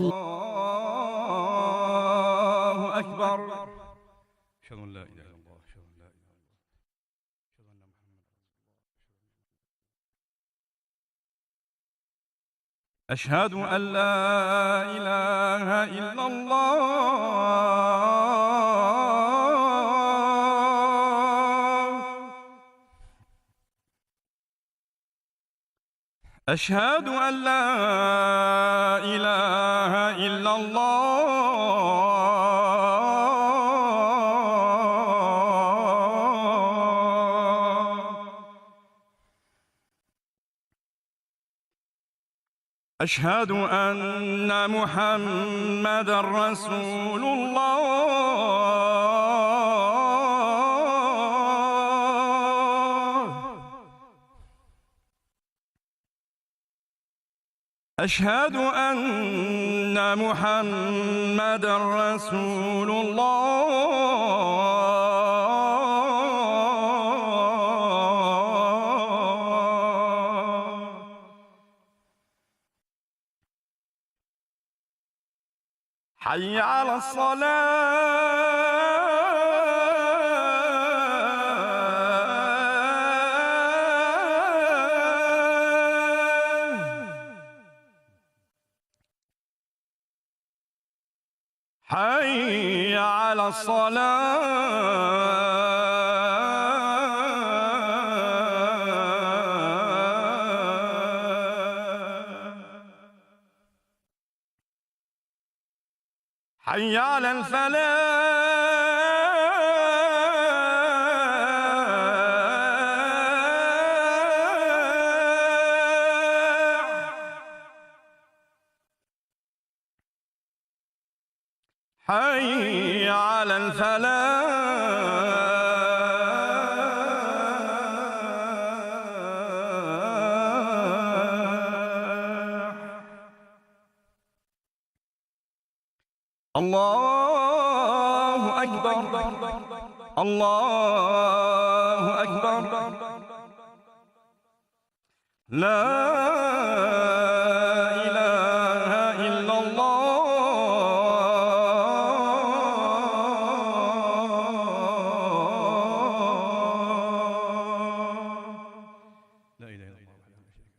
الله أكبر. أشهد أن لا إله إلا الله، أشهد أن لا إله إلا الله، أشهد أن محمدا رسول الله، أشهد أن لا إله إلا الله، أشهد أن لا إله إلا الله، أشهد أن محمدا رسول الله، أشهد أن محمدا رسول الله، حي على الصلاة، حي على الصلاة، حي على الفلاح، حي على الفلاح. الله أكبر، الله أكبر، لا إله إلا الله. لا إله إلا الله وحده لا شريك له.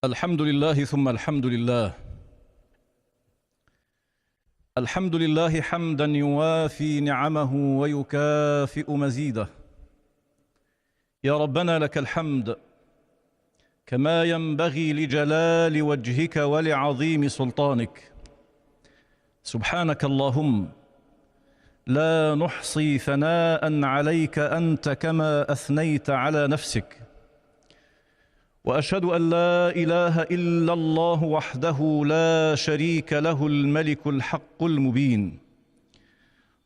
الحمد لله ثم الحمد لله، الحمد لله حمدا يوافي نعمه ويكافئ مزيده. يا ربنا لك الحمد كما ينبغي لجلال وجهك ولعظيم سلطانك. سبحانك اللهم لا نحصي ثناء عليك أنت كما أثنيت على نفسك، وأشهد أن لا إله إلا الله وحده لا شريك له الملك الحق المبين،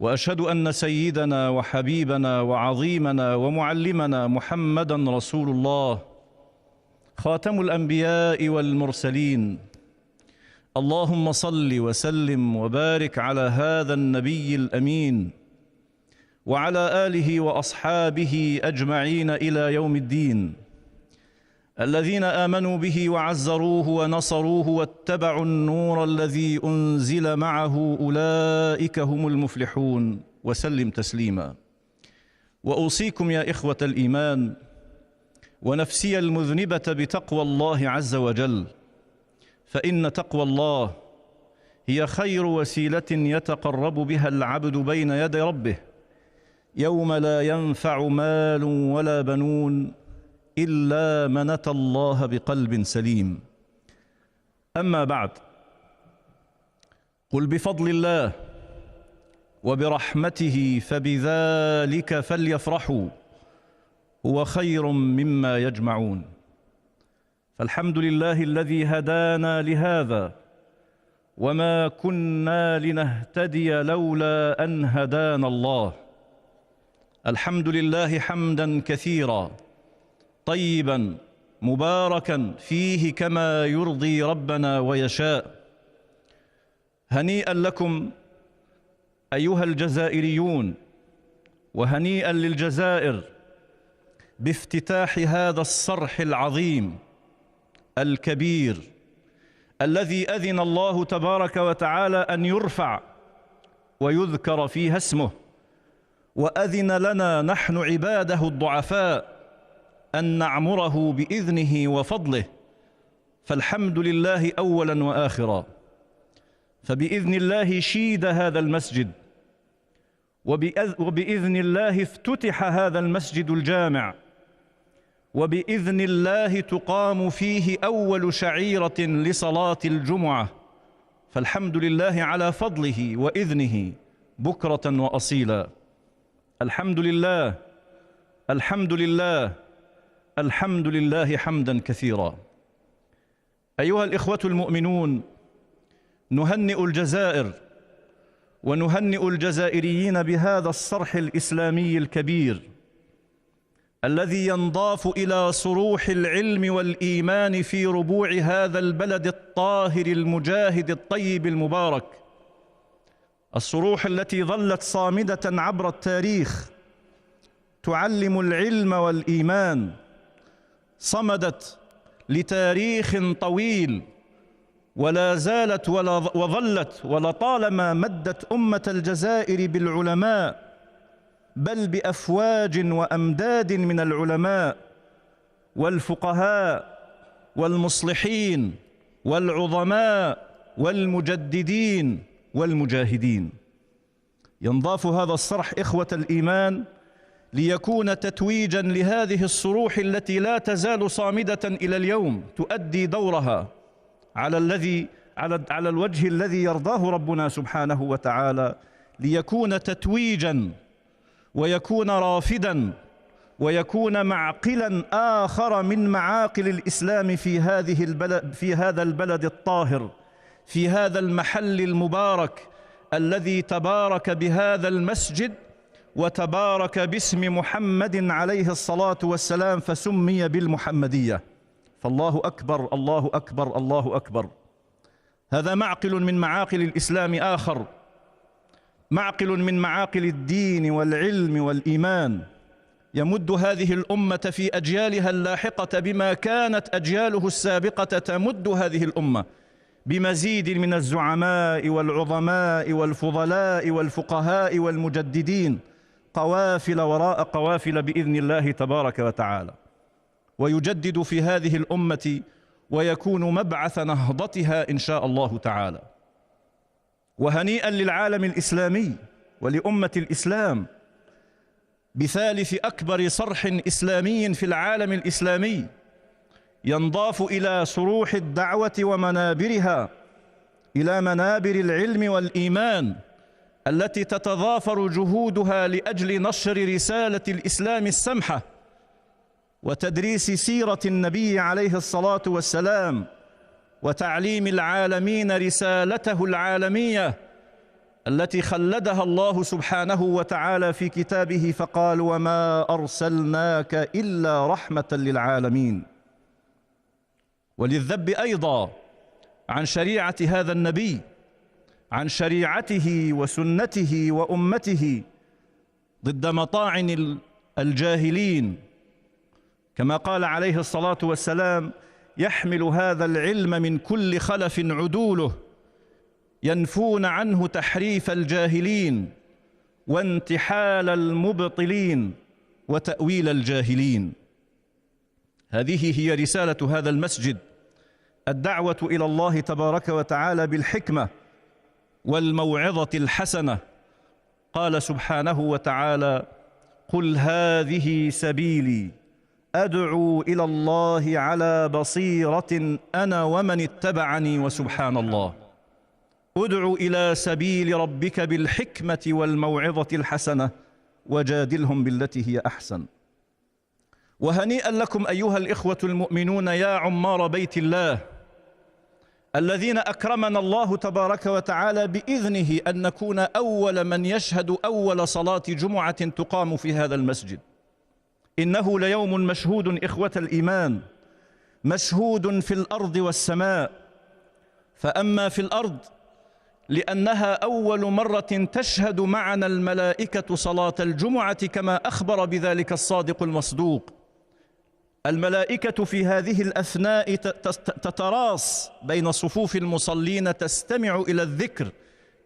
وأشهد أن سيدنا وحبيبنا وعظيمنا ومعلمنا محمدا رسول الله، خاتم الأنبياء والمرسلين. اللهم صل وسلم وبارك على هذا النبي الأمين وعلى آله وأصحابه أجمعين إلى يوم الدين، الذين آمنوا به وعزروه ونصروه واتبعوا النور الذي أنزل معه، أولئك هم المفلحون. وسلم تسليما. وأوصيكم يا إخوة الإيمان ونفسي المذنبة بتقوى الله عز وجل، فإن تقوى الله هي خير وسيلة يتقرب بها العبد بين يدي ربه يوم لا ينفع مال ولا بنون إلا من أتى الله بقلب سليم. أما بعد، قل بفضل الله وبرحمته فبذلك فليفرحوا هو خير مما يجمعون. فالحمد لله الذي هدانا لهذا وما كنا لنهتدي لولا أن هدانا الله. الحمد لله حمدا كثيرا طيبا مباركا فيه كما يرضي ربنا ويشاء. هنيئا لكم أيها الجزائريون وهنيئا للجزائر بافتتاح هذا الصرح العظيم الكبير الذي أذن الله تبارك وتعالى أن يرفع ويذكر فيها اسمه، وأذن لنا نحن عباده الضعفاء أن نعمره بإذنه وفضله، فالحمد لله أولا وآخرا. فبإذن الله شيد هذا المسجد، وبإذن الله افتتح هذا المسجد الجامع، وبإذن الله تقام فيه أول شعيرة لصلاة الجمعة، فالحمد لله على فضله وإذنه بكرة وأصيلا. الحمد لله، الحمد لله، الحمد لله حمدا كثيرا. أيها الإخوة المؤمنون، نهنئ الجزائر ونهنئ الجزائريين بهذا الصرح الإسلامي الكبير الذي ينضاف إلى صروح العلم والإيمان في ربوع هذا البلد الطاهر المجاهد الطيب المبارك، الصروح التي ظلت صامدة عبر التاريخ تعلم العلم والإيمان، صمدت لتاريخ طويل ولا زالت وظلت ولطالما مدت أمة الجزائر بالعلماء، بل بأفواج وأمداد من العلماء والفقهاء والمصلحين والعظماء والمجددين والمجاهدين. ينضاف هذا الصرح إخوة الإيمان ليكون تتويجا لهذه الصروح التي لا تزال صامدة إلى اليوم تؤدي دورها على الوجه الذي يرضاه ربنا سبحانه وتعالى، ليكون تتويجا ويكون رافدا ويكون معقلا آخر من معاقل الإسلام في هذا البلد الطاهر، في هذا المحل المبارك الذي تبارك بهذا المسجد وتبارك باسم محمد عليه الصلاة والسلام فسمي بالمحمدية. فالله أكبر، الله أكبر، الله أكبر. هذا معقل من معاقل الإسلام آخر، معقل من معاقل الدين والعلم والإيمان، يمد هذه الأمة في أجيالها اللاحقة بما كانت أجياله السابقة تمد هذه الأمة بمزيد من الزعماء والعظماء والفضلاء والفقهاء والمجددين، قوافل وراء قوافل بإذن الله تبارك وتعالى، ويجدد في هذه الأمة ويكون مبعث نهضتها إن شاء الله تعالى. وهنيئا للعالم الإسلامي ولأمة الإسلام بثالث أكبر صرح إسلامي في العالم الإسلامي ينضاف إلى صروح الدعوة ومنابرها، إلى منابر العلم والإيمان التي تتضافر جهودها لأجل نشر رسالة الإسلام السمحة وتدريس سيرة النبي عليه الصلاة والسلام وتعليم العالمين رسالته العالمية التي خلدها الله سبحانه وتعالى في كتابه فقال: وما أرسلناك إلا رحمة للعالمين. وللذب أيضا عن شريعة هذا النبي، عن شريعته وسنته وأمته، ضد مطاعن الجاهلين، كما قال عليه الصلاة والسلام: يحمل هذا العلم من كل خلف عدوله ينفون عنه تحريف الجاهلين وانتحال المبطلين وتأويل الجاهلين. هذه هي رسالة هذا المسجد، الدعوة إلى الله تبارك وتعالى بالحكمة والموعظة الحسنة. قال سبحانه وتعالى: قل هذه سبيلي أدعو إلى الله على بصيرة أنا ومن اتبعني وسبحان الله. ادعو إلى سبيل ربك بالحكمة والموعظة الحسنة وجادلهم بالتي هي أحسن. وهنيئا لكم أيها الإخوة المؤمنون يا عمار بيت الله الذين أكرمنا الله تبارك وتعالى بإذنه أن نكون أول من يشهد أول صلاة جمعة تقام في هذا المسجد. إنه ليوم مشهود إخوة الإيمان، مشهود في الأرض والسماء. فأما في الأرض لأنها أول مرة تشهد معنا الملائكة صلاة الجمعة كما أخبر بذلك الصادق المصدوق. الملائكة في هذه الأثناء تتراص بين صفوف المصلين تستمع إلى الذكر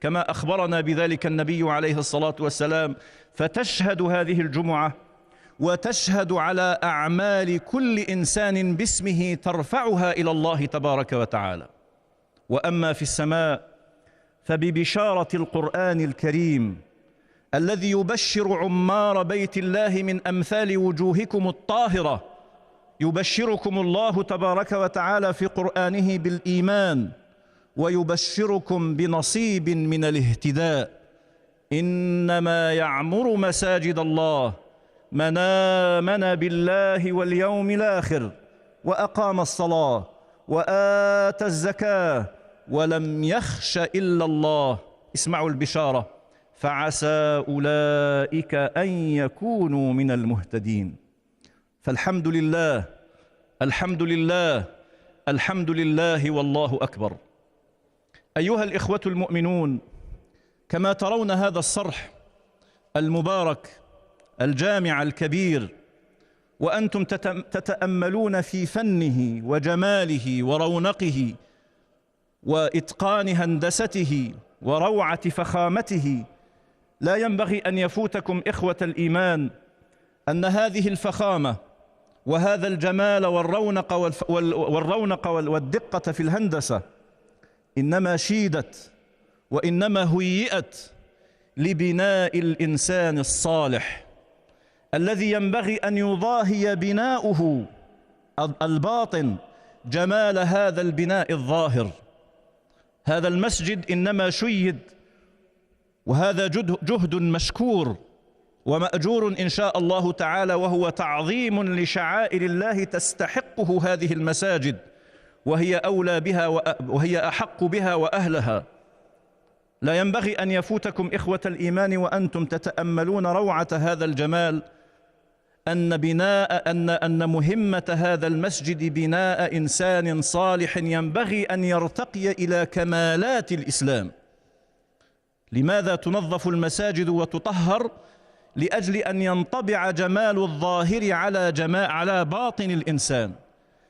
كما أخبرنا بذلك النبي عليه الصلاة والسلام، فتشهد هذه الجمعة وتشهد على أعمال كل إنسان باسمه ترفعها إلى الله تبارك وتعالى. وأما في السماء فببشارة القرآن الكريم الذي يبشر عمار بيت الله من أمثال وجوهكم الطاهرة، يبشركم الله تبارك وتعالى في قرآنه بالإيمان، ويبشركم بنصيب من الاهتداء. إنما يعمر مساجد الله من آمن بالله واليوم الآخر وأقام الصلاة وآتى الزكاة ولم يخش إلا الله. اسمعوا البشارة: فعسى أولئك أن يكونوا من المهتدين. فالحمد لله، الحمد لله، الحمد لله والله أكبر. أيها الإخوة المؤمنون، كما ترون هذا الصرح المبارك الجامع الكبير، وأنتم تتأملون في فنه وجماله ورونقه وإتقان هندسته وروعة فخامته، لا ينبغي أن يفوتكم إخوة الإيمان أن هذه الفخامة وهذا الجمال والرونق والدقة في الهندسة إنما شيدت وإنما هيئت لبناء الإنسان الصالح الذي ينبغي أن يضاهي بناؤه الباطن جمال هذا البناء الظاهر. هذا المسجد إنما شيد، وهذا جهد مشكور ومأجور إن شاء الله تعالى، وهو تعظيم لشعائر الله تستحقه هذه المساجد، وهي أولى بها وهي أحق بها وأهلها. لا ينبغي أن يفوتكم إخوة الإيمان وأنتم تتأملون روعة هذا الجمال أن مهمة هذا المسجد بناء إنسان صالح ينبغي أن يرتقي إلى كمالات الإسلام. لماذا تنظف المساجد وتطهر؟ لأجل أن ينطبع جمال الظاهر على باطن الإنسان،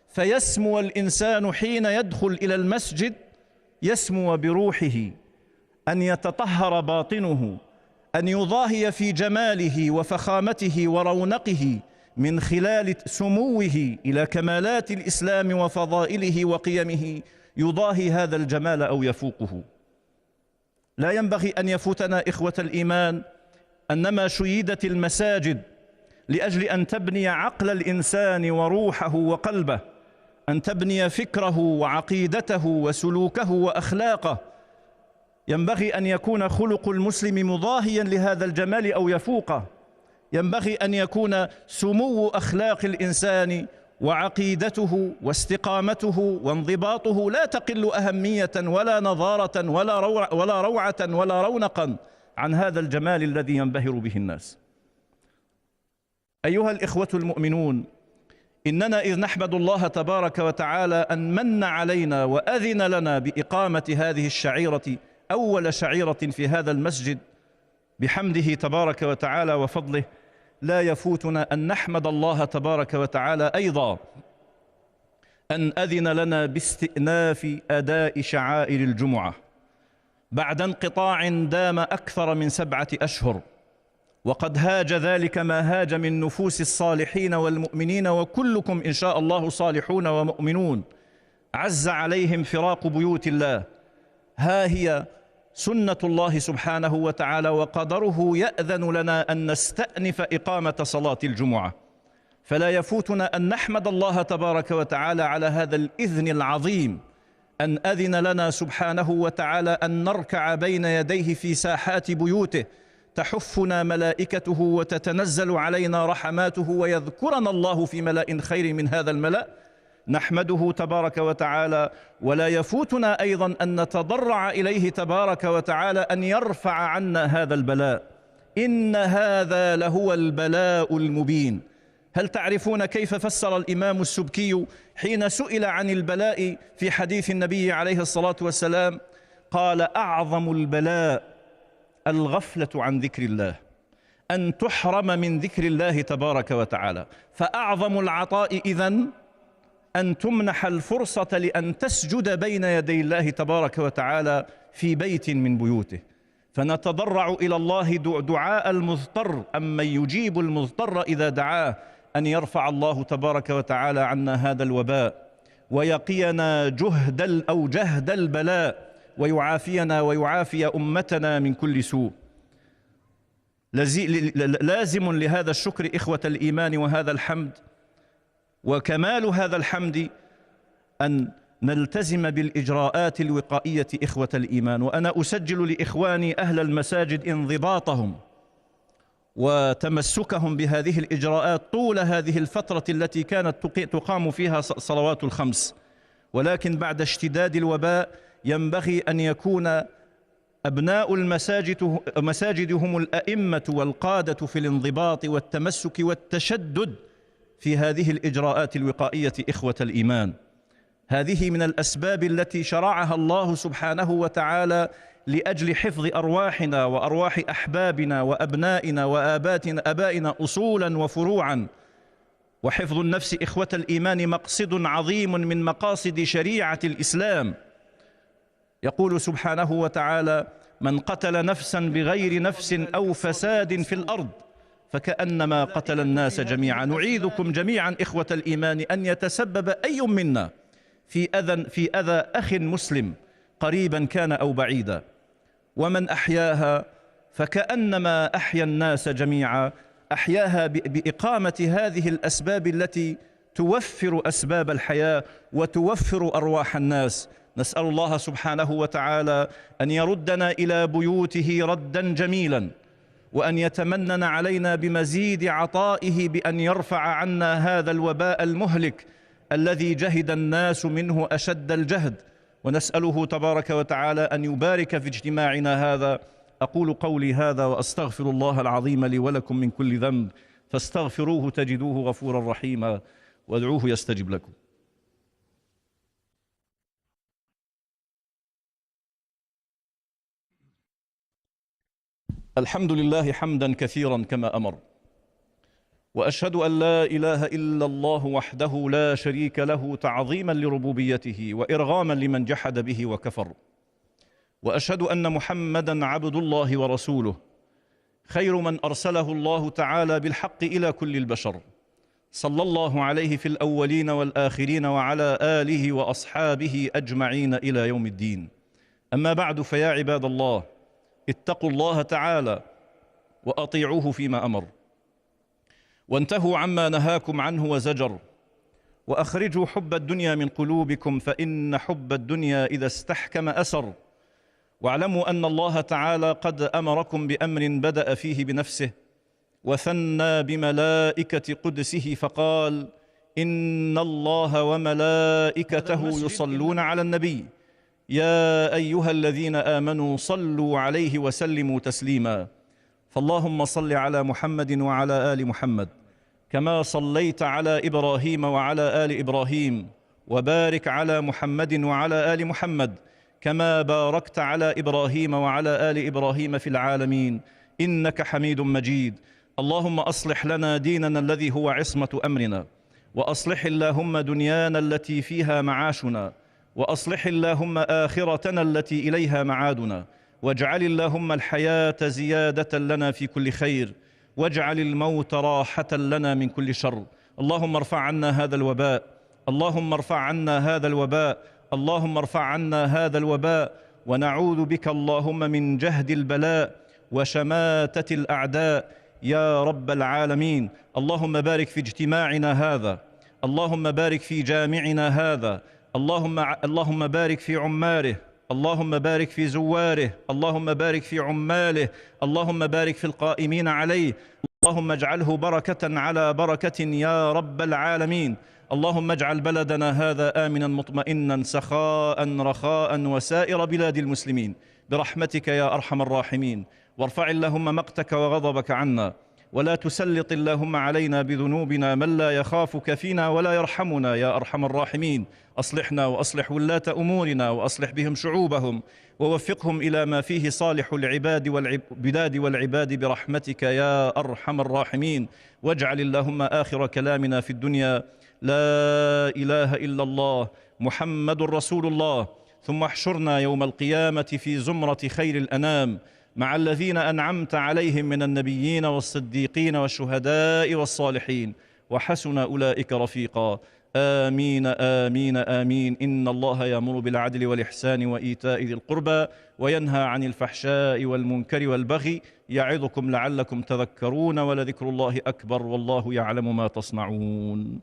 فيسمو الإنسان حين يدخل إلى المسجد، يسمو بروحه، أن يتطهر باطنه، أن يضاهي في جماله وفخامته ورونقه من خلال سموه إلى كمالات الإسلام وفضائله وقيمه، يضاهي هذا الجمال أو يفوقه. لا ينبغي أن يفوتنا إخوة الإيمان أنما شيدت المساجد لأجل أن تبني عقل الإنسان وروحه وقلبه، أن تبني فكره وعقيدته وسلوكه وأخلاقه. ينبغي أن يكون خلق المسلم مضاهيا لهذا الجمال أو يفوقه. ينبغي أن يكون سمو أخلاق الإنسان وعقيدته واستقامته وانضباطه لا تقل أهمية ولا نظارة ولا روعة ولا رونقا عن هذا الجمال الذي ينبهر به الناس. أيها الإخوة المؤمنون، إننا إذ نحمد الله تبارك وتعالى أن من علينا وأذن لنا بإقامة هذه الشعيرة، أول شعيرة في هذا المسجد، بحمده تبارك وتعالى وفضله، لا يفوتنا أن نحمد الله تبارك وتعالى أيضا أن أذن لنا باستئناف أداء شعائر الجمعة بعد انقطاع دام أكثر من 7 أشهر، وقد هاج ذلك ما هاج من نفوس الصالحين والمؤمنين، وكلكم إن شاء الله صالحون ومؤمنون، عز عليهم فراق بيوت الله. ها هي سنة الله سبحانه وتعالى وقدره يأذن لنا أن نستأنف إقامة صلاة الجمعة، فلا يفوتنا أن نحمد الله تبارك وتعالى على هذا الإذن العظيم، أن أذن لنا سبحانه وتعالى أن نركع بين يديه في ساحات بيوته، تحفنا ملائكته وتتنزل علينا رحماته، ويذكرنا الله في ملأ خير من هذا الملأ. نحمده تبارك وتعالى، ولا يفوتنا أيضا أن نتضرع إليه تبارك وتعالى أن يرفع عنا هذا البلاء. إن هذا لهو البلاء المبين. هل تعرفون كيف فسر الإمام السبكي حين سئل عن البلاء في حديث النبي عليه الصلاة والسلام؟ قال: أعظم البلاء الغفلة عن ذكر الله، أن تحرم من ذكر الله تبارك وتعالى. فأعظم العطاء إذن أن تمنح الفرصة لأن تسجد بين يدي الله تبارك وتعالى في بيت من بيوته. فنتضرع إلى الله دعاء المضطر، أمن يجيب المضطر إذا دعاه، أن يرفع الله تبارك وتعالى عنا هذا الوباء ويقينا جهد البلاء، ويعافينا ويعافي أمتنا من كل سوء. لازم لهذا الشكر إخوة الإيمان وهذا الحمد، وكمال هذا الحمد أن نلتزم بالإجراءات الوقائية إخوة الإيمان. وأنا أسجل لإخواني أهل المساجد انضباطهم وتمسكهم بهذه الإجراءات طول هذه الفترة التي كانت تقام فيها صلوات الخمس. ولكن بعد اشتداد الوباء ينبغي أن يكون أبناء المساجد هم الأئمة والقادة في الانضباط والتمسك والتشدد في هذه الإجراءات الوقائية إخوة الإيمان. هذه من الأسباب التي شرعها الله سبحانه وتعالى لأجل حفظ أرواحنا وأرواح أحبابنا وأبنائنا وآبائنا أصولا وفروعا. وحفظ النفس إخوة الإيمان مقصد عظيم من مقاصد شريعة الإسلام. يقول سبحانه وتعالى: من قتل نفسا بغير نفس أو فساد في الأرض فكأنما قتل الناس جميعا. نعيذكم جميعا إخوة الإيمان أن يتسبب أي منا في أذى أخ مسلم قريبا كان أو بعيدا. ومن أحياها فكأنما أحيا الناس جميعا، أحياها بإقامة هذه الأسباب التي توفر أسباب الحياة وتوفر أرواح الناس. نسأل الله سبحانه وتعالى أن يردنا إلى بيوته ردا جميلا، وأن يتمنن علينا بمزيد عطائه بأن يرفع عنا هذا الوباء المهلك الذي جهد الناس منه أشد الجهد. ونسأله تبارك وتعالى أن يبارك في اجتماعنا هذا. أقول قولي هذا وأستغفر الله العظيم لي ولكم من كل ذنب، فاستغفروه تجدوه غفورا رحيما، وادعوه يستجب لكم. الحمد لله حمدا كثيرا كما أمر، وأشهد أن لا إله إلا الله وحده لا شريك له تعظيما لربوبيته وإرغاما لمن جحد به وكفر. وأشهد أن محمدا عبد الله ورسوله، خير من أرسله الله تعالى بالحق إلى كل البشر، صلى الله عليه في الأولين والآخرين وعلى آله وأصحابه أجمعين إلى يوم الدين. أما بعد، فيا عباد الله، اتقوا الله تعالى وأطيعوه فيما أمر، وانتهوا عما نهاكم عنه وزجر، وأخرجوا حب الدنيا من قلوبكم، فإن حب الدنيا إذا استحكم أسر. واعلموا أن الله تعالى قد أمركم بأمر بدأ فيه بنفسه وثنى بملائكة قدسه فقال: إن الله وملائكته يصلون على النبي يا أيها الذين آمنوا صلوا عليه وسلموا تسليما. فاللهم صل على محمد وعلى آل محمد كما صليت على إبراهيم وعلى آل إبراهيم، وبارك على محمد وعلى آل محمد كما باركت على إبراهيم وعلى آل إبراهيم في العالمين إنك حميد مجيد. اللهم أصلح لنا ديننا الذي هو عصمة أمرنا، وأصلح اللهم دنيانا التي فيها معاشنا، وأصلح اللهم آخرتنا التي إليها معادنا، واجعل اللهم الحياة زيادة لنا في كل خير، واجعل الموت راحة لنا من كل شر. اللهم ارفع عنا هذا الوباء، اللهم ارفع عنا هذا الوباء، اللهم ارفع عنا هذا الوباء. ونعوذ بك اللهم من جهد البلاء وشماتة الأعداء يا رب العالمين. اللهم بارك في اجتماعنا هذا، اللهم بارك في جامعنا هذا، اللهم بارك في عماره، اللهم بارك في زواره، اللهم بارك في عماله، اللهم بارك في القائمين عليه، اللهم اجعله بركة على بركة يا رب العالمين. اللهم اجعل بلدنا هذا آمنا مطمئنا سخاء رخاء وسائر بلاد المسلمين برحمتك يا أرحم الراحمين. وارفع اللهم مقتك وغضبك عنا، ولا تسلط اللهم علينا بذنوبنا من لا يخافك فينا ولا يرحمنا يا أرحم الراحمين. أصلحنا وأصلح ولاة أمورنا وأصلح بهم شعوبهم ووفقهم إلى ما فيه صالح البلاد والعباد برحمتك يا أرحم الراحمين. واجعل اللهم آخر كلامنا في الدنيا لا إله إلا الله محمد رسول الله، ثم احشرنا يوم القيامة في زمرة خير الأنام مع الذين أنعمت عليهم من النبيين والصديقين والشهداء والصالحين، وحسن أولئك رفيقا. آمين آمين آمين. إن الله يأمر بالعدل والإحسان وإيتاء ذي القربى وينهى عن الفحشاء والمنكر والبغي يعظكم لعلكم تذكرون، ولذكر الله أكبر والله يعلم ما تصنعون.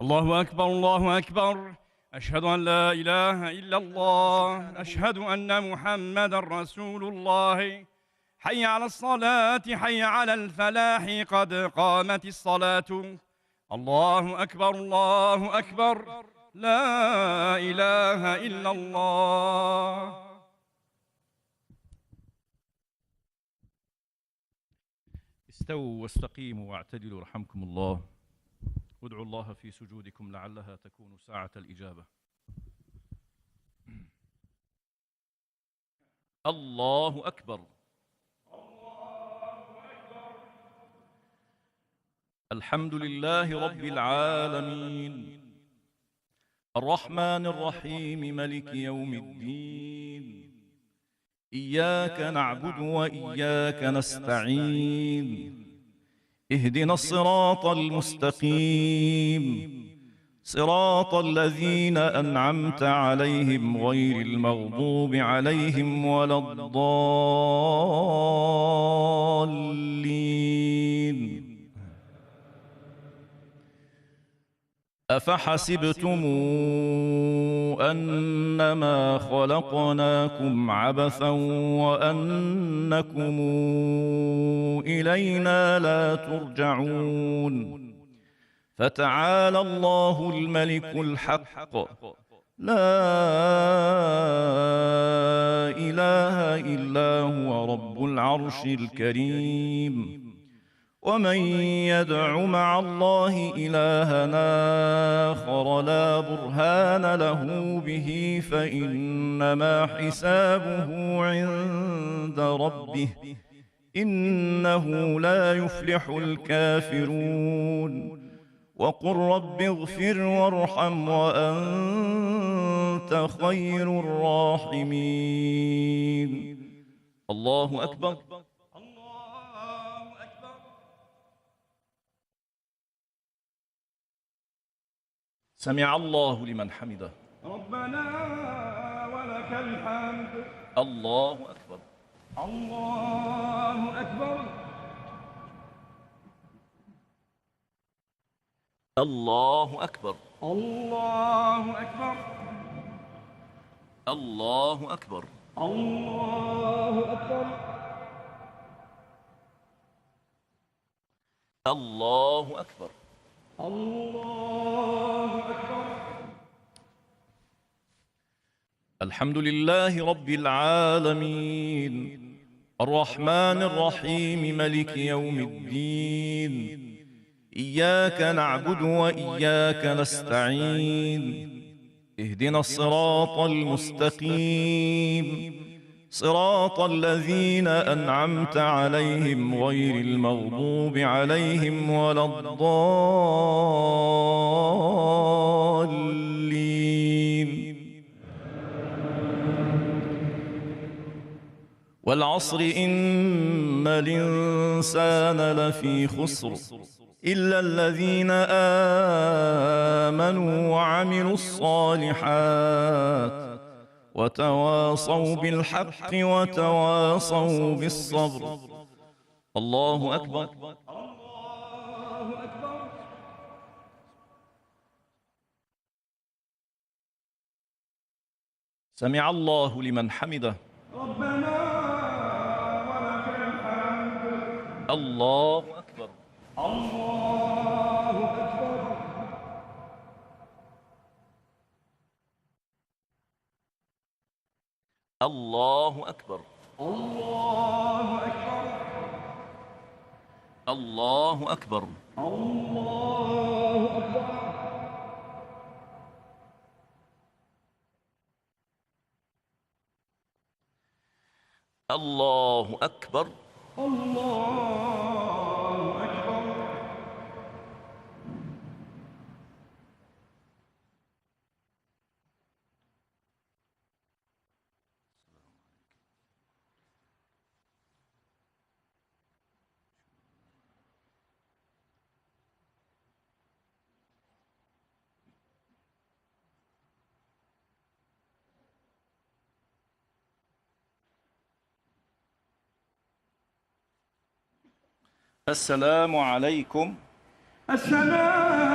الله أكبر الله أكبر. أشهد أن لا إله إلا الله، أشهد أن محمد رسول الله. حي على الصلاة، حي على الفلاح، قد قامت الصلاة. الله أكبر الله أكبر، لا إله إلا الله. استووا واستقيموا واعتدلوا رحمكم الله. ادعوا الله في سجودكم لعلها تكون ساعة الإجابة. الله أكبر. الحمد لله رب العالمين الرحمن الرحيم ملك يوم الدين. إياك نعبد وإياك نستعين. اهدنا الصراط المستقيم، صراط الذين أنعمت عليهم غير المغضوب عليهم ولا الضالين. أفحسبتم أنما خلقناكم عبثا وأنكم إلينا لا ترجعون. فتعالى الله الملك الحق، لا إله إلا هو رب العرش الكريم. ومن يدع مع الله إلها آخر لا برهان له به فإنما حسابه عند ربه، إنه لا يفلح الكافرون. وقل رب اغفر وارحم وأنت خير الراحمين. الله أكبر. سمع الله لمن حمده. ربنا ولك الحمد. الله أكبر. الله أكبر. الله أكبر. الله أكبر. الله أكبر. الله أكبر. الله أكبر. الله أكبر. الحمد لله رب العالمين الرحمن الرحيم ملك يوم الدين. إياك نعبد وإياك نستعين. اهدنا الصراط المستقيم، صراط الذين أنعمت عليهم غير المغضوب عليهم ولا الضالين. والعصر إن الإنسان لفي خسر إلا الذين آمنوا وعملوا الصالحات وتواصوا بالحق وتواصوا بالصبر. الله أكبر. الله أكبر. سمع الله لمن حمده. ربنا ولك الحمد. الله أكبر. الله أكبر. الله أكبر. الله أكبر. الله أكبر. الله أكبر. الله أكبر. الله أكبر. السلام عليكم. السلام